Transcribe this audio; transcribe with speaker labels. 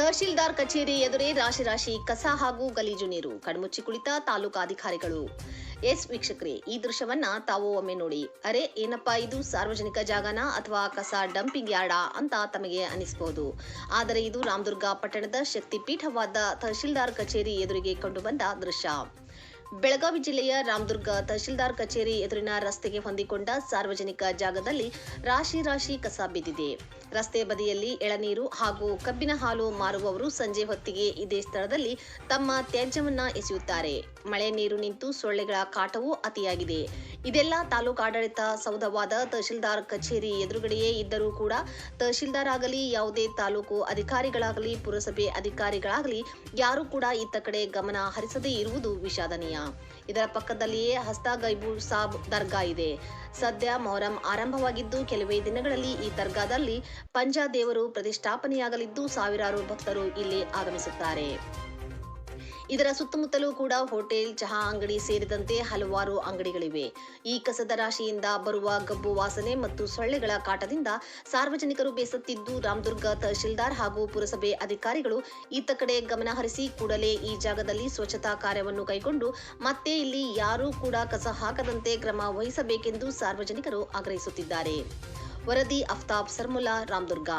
Speaker 1: ತಹಶೀಲ್ದಾರ್ ಕಚೇರಿ ಎದುರೇ ರಾಶಿ ರಾಶಿ ಕಸ ಹಾಗೂ ಗಲೀಜು ನೀರು ಕಣ್ಮುಚ್ಚಿ ಕುಳಿತ ತಾಲೂಕಾಧಿಕಾರಿಗಳು. ಎಸ್ ವೀಕ್ಷಕರೇ, ಈ ದೃಶ್ಯವನ್ನ ತಾವು ಒಮ್ಮೆ ನೋಡಿ. ಅರೆ ಏನಪ್ಪಾ ಇದು, ಸಾರ್ವಜನಿಕ ಜಾಗನ ಅಥವಾ ಕಸ ಡಂಪಿಂಗ್ ಯಾರ್ಡಾ ಅಂತ ತಮಗೆ ಅನಿಸಬಹುದು. ಆದರೆ ಇದು ರಾಮದುರ್ಗ ಪಟ್ಟಣದ ಶಕ್ತಿಪೀಠವಾದ ತಹಶೀಲ್ದಾರ್ ಕಚೇರಿ ಎದುರಿಗೆ ಕಂಡುಬಂದ ದೃಶ್ಯ. ಬೆಳಗಾವಿ ಜಿಲ್ಲೆಯ ರಾಮದುರ್ಗ ತಹಶೀಲ್ದಾರ್ ಕಚೇರಿ ಎದುರಿನ ರಸ್ತೆಗೆ ಹೊಂದಿಕೊಂಡ ಸಾರ್ವಜನಿಕ ಜಾಗದಲ್ಲಿ ರಾಶಿ ರಾಶಿ ಕಸ ಬಿದ್ದಿದೆ. ರಸ್ತೆ ಬದಿಯಲ್ಲಿ ಎಳನೀರು ಹಾಗೂ ಕಬ್ಬಿನ ಹಾಲು ಮಾರುವವರು ಸಂಜೆ ಹೊತ್ತಿಗೆ ಇದೇ ಸ್ಥಳದಲ್ಲಿ ತಮ್ಮ ತ್ಯಾಜ್ಯವನ್ನ ಎಸೆಯುತ್ತಾರೆ. ಮಳೆ ನೀರು ನಿಂತು ಸೊಳ್ಳೆಗಳ ಕಾಟವೂ ಅತಿಯಾಗಿದೆ. ಇದೆಲ್ಲ ತಾಲೂಕಾಡಳಿತ ಸೌಧವಾದ ತಹಶೀಲ್ದಾರ್ ಕಚೇರಿ ಎದುರುಗಡೆಯೇ ಇದ್ದರೂ ಕೂಡ ತಹಶೀಲ್ದಾರ್ ಆಗಲಿ, ಯಾವುದೇ ತಾಲೂಕು ಅಧಿಕಾರಿಗಳಾಗಲಿ, ಪುರಸಭೆ ಅಧಿಕಾರಿಗಳಾಗಲಿ ಯಾರೂ ಕೂಡ ಇತ್ತ ಕಡೆ ಗಮನ ಹರಿಸದೇ ಇರುವುದು ವಿಷಾದನೀಯ. ಇದರ ಪಕ್ಕದಲ್ಲಿಯೇ ಹಸ್ತಾ ಗೈಬೂರ್ ಸಾಬ್ ದರ್ಗಾ ಇದೆ. ಸದ್ಯ ಮೊಹರಂ ಆರಂಭವಾಗಿದ್ದು ಕೆಲವೇ ದಿನಗಳಲ್ಲಿ ಈ ದರ್ಗಾದಲ್ಲಿ ಪಂಜಾ ದೇವರು ಪ್ರತಿಷ್ಠಾಪನೆಯಾಗಲಿದ್ದು ಸಾವಿರಾರು ಭಕ್ತರು ಇಲ್ಲಿ ಆಗಮಿಸುತ್ತಾರೆ. ಇದರ ಸುತ್ತಮುತ್ತಲೂ ಕೂಡ ಹೋಟೆಲ್, ಚಹಾ ಅಂಗಡಿ ಸೇರಿದಂತೆ ಹಲವಾರು ಅಂಗಡಿಗಳಿವೆ. ಈ ಕಸದ ರಾಶಿಯಿಂದ ಬರುವ ಗಬ್ಬು ವಾಸನೆ ಮತ್ತು ಸೊಳ್ಳೆಗಳ ಕಾಟದಿಂದ ಸಾರ್ವಜನಿಕರು ಬೇಸತ್ತಿದ್ದು ರಾಮದುರ್ಗ ತಹಶೀಲ್ದಾರ್ ಹಾಗೂ ಪುರಸಭೆ ಅಧಿಕಾರಿಗಳು ಈತ ಕಡೆ ಗಮನ ಹರಿಸಿ ಕೂಡಲೇ ಈ ಜಾಗದಲ್ಲಿ ಸ್ವಚ್ಛತಾ ಕಾರ್ಯವನ್ನು ಕೈಗೊಂಡು ಮತ್ತೆ ಇಲ್ಲಿ ಯಾರೂ ಕೂಡ ಕಸ ಹಾಕದಂತೆ ಕ್ರಮ ವಹಿಸಬೇಕೆಂದು ಸಾರ್ವಜನಿಕರು ಆಗ್ರಹಿಸುತ್ತಿದ್ದಾರೆ. ವರದಿ ಅಫ್ತಾಬ್ ಸರ್ಮುಲ್ಲಾ, ರಾಮದುರ್ಗ.